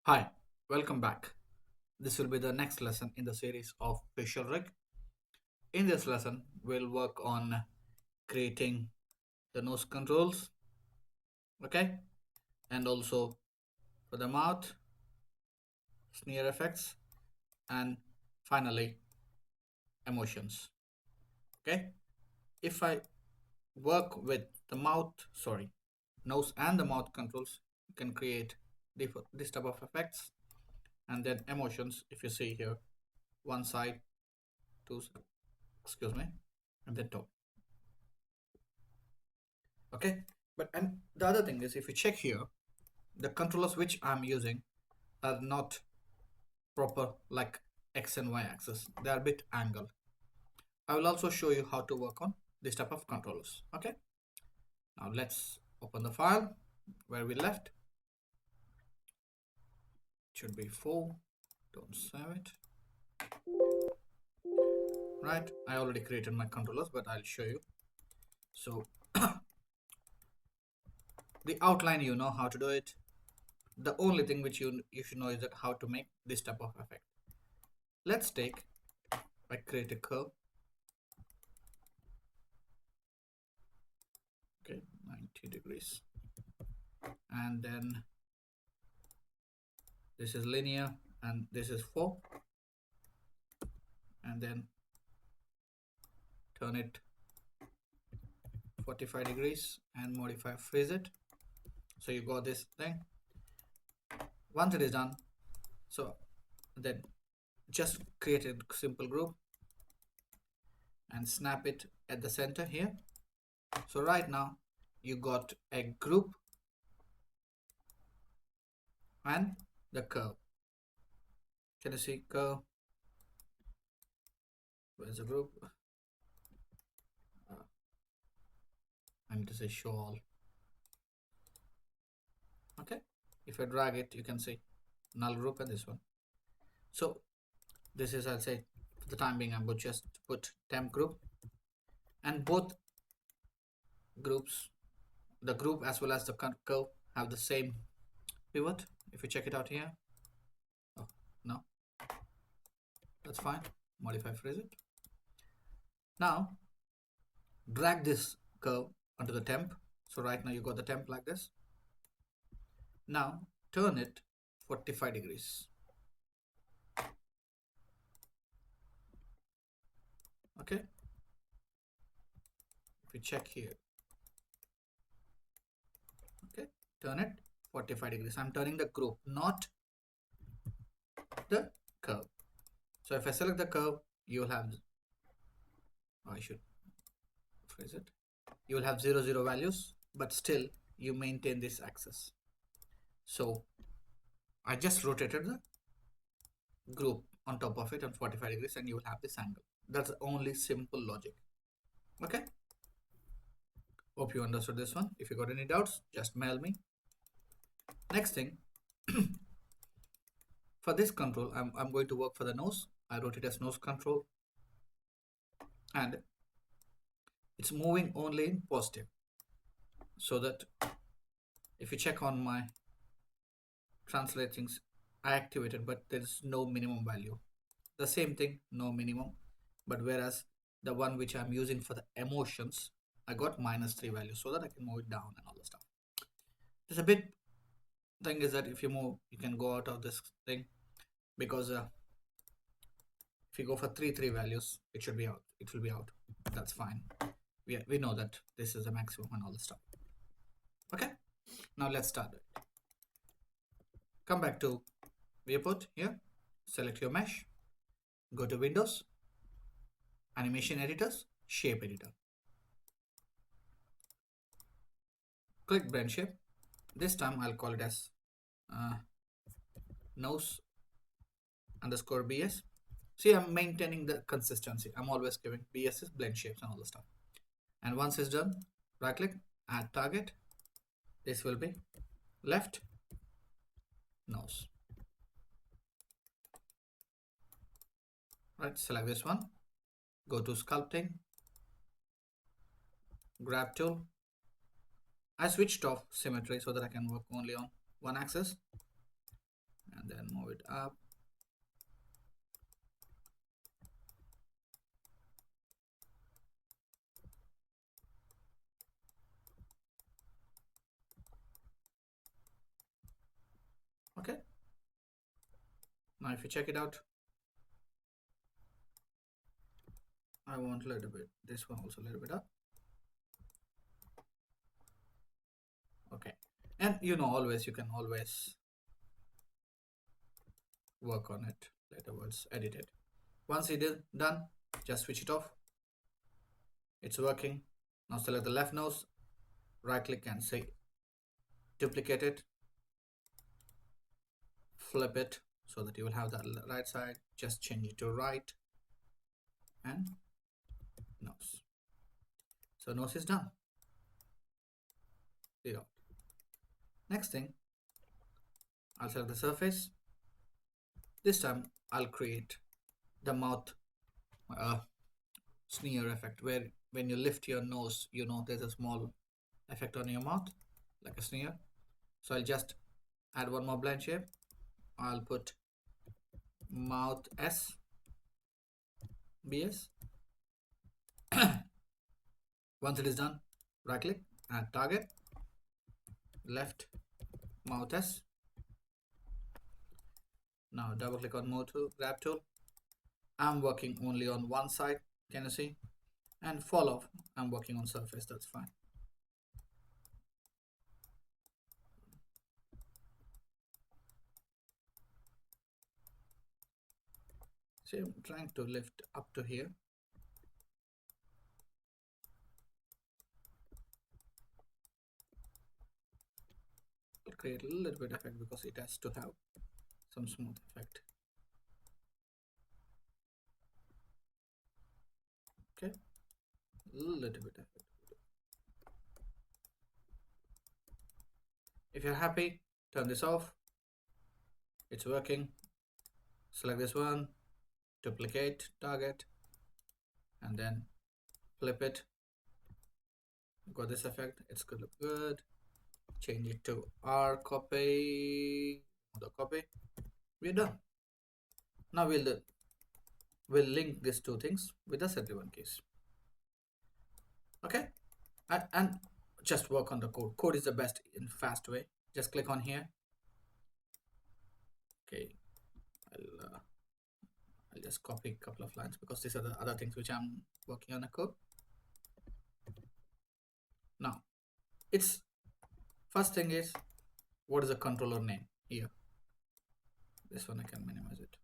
Hi, welcome back. This will be the next lesson in the series of facial rig. In this lesson, we'll work on creating the nose controls, okay, and also for the mouth, sneer effects, and finally, emotions, okay. If I work with the mouth, sorry, nose and the mouth controls, you can create this type of effects, and then emotions. If you see here, one side, two, excuse me, and then top. Okay, but and the other thing is, if you check here, the controllers which I'm using are not proper like x and y axis, they are a bit angled. I will also show you how to work on this type of controllers. Okay, now let's open the file where we left. It should be 4. Don't save it. Right, I already created my controllers, but I'll show you. So the outline, you know how to do it. The only thing which you should know is that how to make this type of effect. Let's take, I create a curve. Okay, 90 degrees, and then this is linear and this is 4, and then turn it 45 degrees and modify freeze it. So you got this thing. Once it is done, so then just create a simple group and snap it at the center here. So right now you got a group and the curve. Can you see curve? Where's the group? I need to say show all. Okay, if I drag it, you can see null group and this one. So this is, I'll say, for the time being, I would just put temp group, and both groups, the group as well as the curve, have the same pivot. If you check it out here, oh no, that's fine. Modify freeze it. Now drag this curve onto the temp. So right now you got the temp like this. Now turn it 45 degrees. Okay, if you check here, okay, turn it 45 degrees. I'm turning the group, not the curve. So if I select the curve, you will have, I should phrase it, you will have 0 0 values, but still you maintain this axis. So I just rotated the group on top of it on 45 degrees, and you will have this angle. That's the only simple logic. Okay, hope you understood this one. If you got any doubts, just mail me. Next thing, for this control, I'm going to work for the nose. I wrote it as nose control, and it's moving only in positive, so that if you check on my translate things, I activated, but there is no minimum value. The same thing, no minimum, but whereas the one which I'm using for the emotions, I got -3 value, so that I can move it down and all the stuff. There's a bit thing is that if you move, you can go out of this thing, because if you go for 3 values, it should be out. It will be out. That's fine. We know that this is the maximum and all the stuff. Okay, now let's start it. Come back to viewport here, select your mesh, go to Windows, animation editors, shape editor. Click blend shape. This time I'll call it as nose underscore BS. See, I'm maintaining the consistency. I'm always giving BS's blend shapes and all the stuff. And once it's done, right click, add target. This will be left nose. Right, select this one. Go to sculpting, grab tool. I switched off symmetry so that I can work only on one axis. And and then move it up. Okay, now if you check it out, I want a little bit, this one also a little bit up. Okay, and you know, always you can always work on it laterwards, edit it. Once it is done, just switch it off. It's working. Now select the left nose, right click and say duplicate it, flip it so that you will have that right side. Just change it to right and nose. So nose is done. Zero. Next thing, I'll select the surface. This time I'll create the mouth uh, sneer effect, where when you lift your nose, you know there's a small effect on your mouth like a sneer. So I'll just add one more blind shape. I'll put mouth S BS. Once it is done, right click and target, left mouth S. Now double click on move tool, grab tool. I'm working only on one side, can you see? And fall off, I'm working on surface, that's fine. See, I'm trying to lift up to here. I'll create a little bit effect because it has to have some smooth effect. Okay, a little bit effect. If you're happy, turn this off. It's working. Select this one, duplicate, target, and then flip it. Got this effect, it's gonna look good. Change it to R, copy, the copy. We're done. Now we'll link these two things with the set1 case. Okay, and just work on the code. Code is the best in fast way. Just click on here. Okay, I'll just copy a couple of lines because these are the other things which I'm working on a code. Now, it's first thing is, what is the controller name here? This one I can minimize it.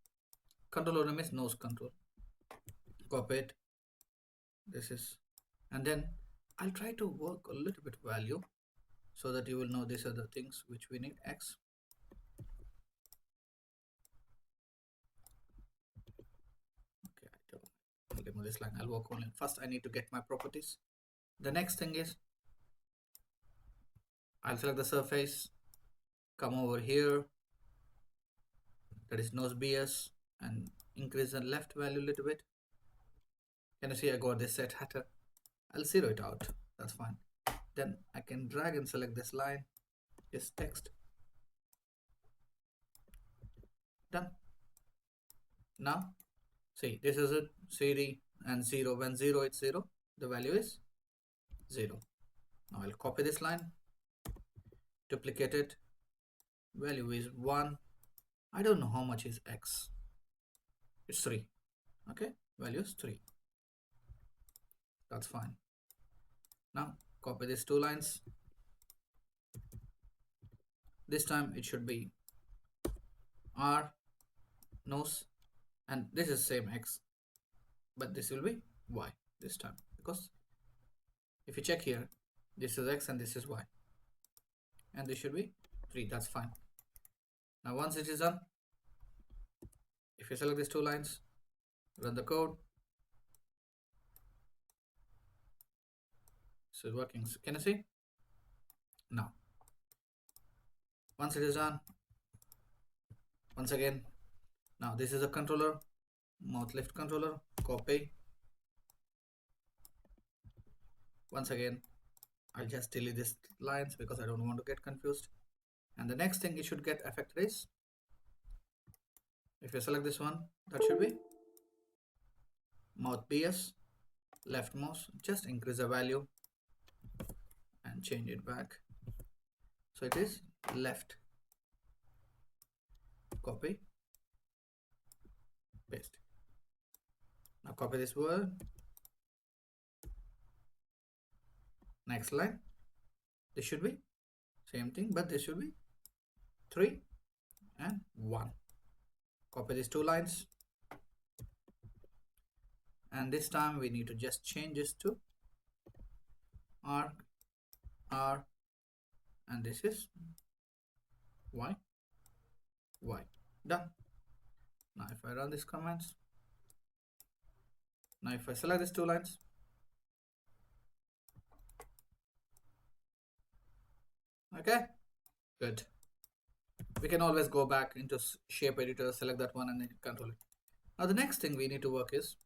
Controller name is nose control. Copy it. This is, and then I'll try to work a little bit value so that you will know these are the things which we need. X. Okay, I'll remove this line. I'll work only. First, I need to get my properties. The next thing is, I'll select the surface, come over here, that is nose BS, and increase the left value a little bit. Can you see I got this set hatter? I'll zero it out, that's fine. Then I can drag and select this line, this text. Done. Now, see, this is it, CD and 0. When 0, it's 0. The value is 0. Now I'll copy this line, duplicate it. Value is 1. I don't know how much is X. It's 3. Okay, value is 3. That's fine. Now copy these two lines. This time it should be R nose, and this is same X, but this will be Y this time, because if you check here, this is X and this is Y, and this should be 3. That's fine. Now once it is done, if you select these two lines, run the code. So it's working. So can you see? Now once it is done, once again, now this is a controller, mouth lift controller, copy. Once again, I'll just delete these lines because I don't want to get confused. And the next thing you should get effect is If you select this one, that should be mouth BS, left mouse, just increase the value and change it back. So it is left. Copy, paste. Now copy this word. Next line. This should be same thing, but this should be 3 and 1. Copy these two lines. And this time we need to just change this to R, R, and this is Y, Y. Done. Now if I run these commands, now if I select these two lines, okay, good. We can always go back into shape editor, select that one and then control it. Now the next thing we need to work is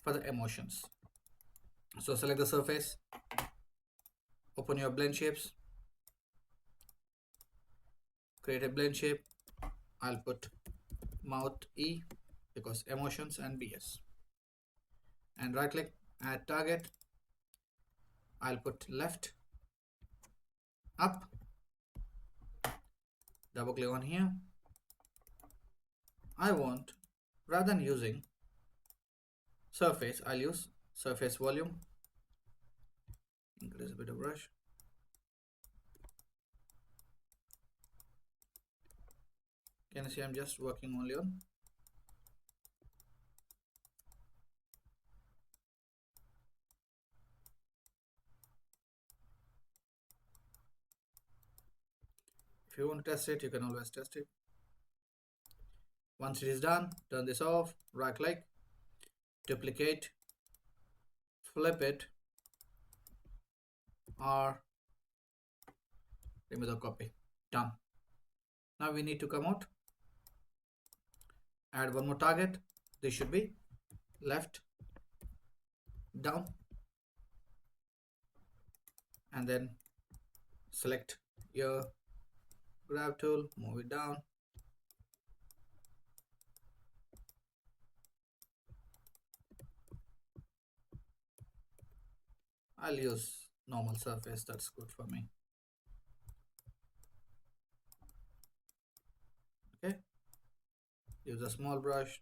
for the emotions. So select the surface, open your blend shapes, create a blend shape. I'll put mouth E because emotions and BS. And right click, add target. I'll put left, up, double click on here. I want, rather than using surface, I'll use surface volume. Increase a bit of brush. Can you see I'm just working only on if you want to test it, you can always test it. Once it is done, turn this off, right click, duplicate, flip it, or remove the copy. Done. Now we need to come out, add one more target. This should be left, down, and then select your grab tool, move it down. I'll use normal surface, that's good for me. Okay, use a small brush.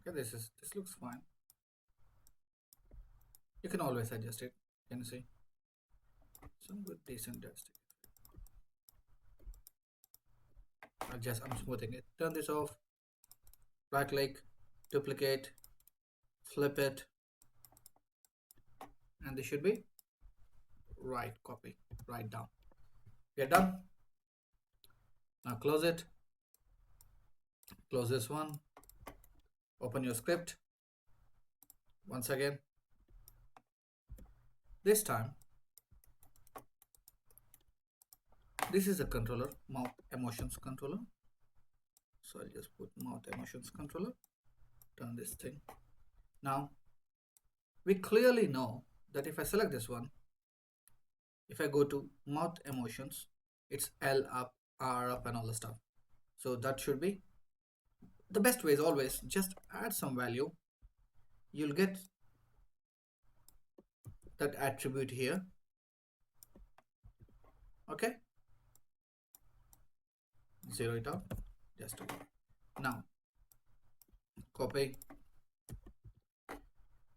Okay, this looks fine. You can always adjust it. Can you see? Some good decent dust. I'm smoothing it. Turn this off. Right click, duplicate, flip it, and this should be right copy, right down. We are done. Now close it. Close this one. Open your script. Once again. This time, this is a controller, mouth emotions controller. So I'll just put mouth emotions controller. Turn this thing. Now, we clearly know that if I select this one, if I go to mouth emotions, it's L up, R up, and all the stuff. So that should be the best way is always just add some value. You'll get that attribute here. Okay, zero it out. Just over. Now copy.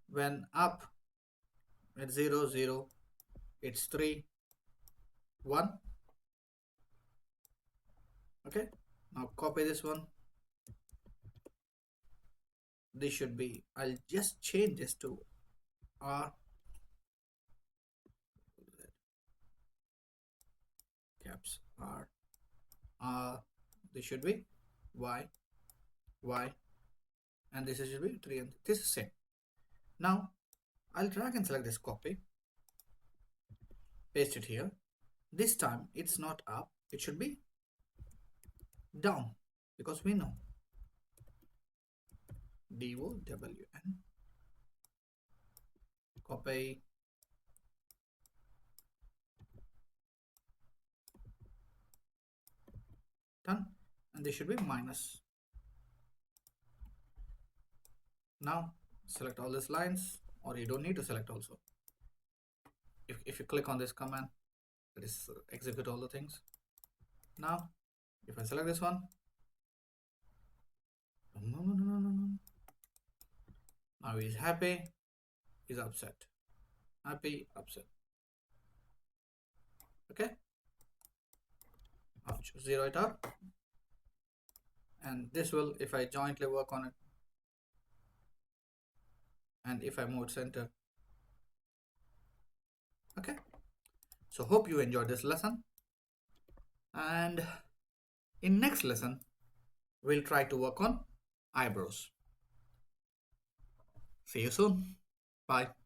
When up at 0 0, it's 3 1. Okay, now copy this one. This should be, I'll just change this to R, caps R, this should be Y, Y, and this should be 3, and this is same. Now I'll drag and select this copy, paste it here. This time it's not up, it should be down because we know DOWN, copy, done, and this should be minus. Now select all these lines, or you don't need to select also. If you click on this command, that is execute all the things. Now if I select this one, no. Now he's happy, he's upset, happy, upset. Okay, I'll zero it out, and this will, if I jointly work on it, and if I move center. Okay, so hope you enjoyed this lesson, and in next lesson we'll try to work on eyebrows. See you soon. Bye.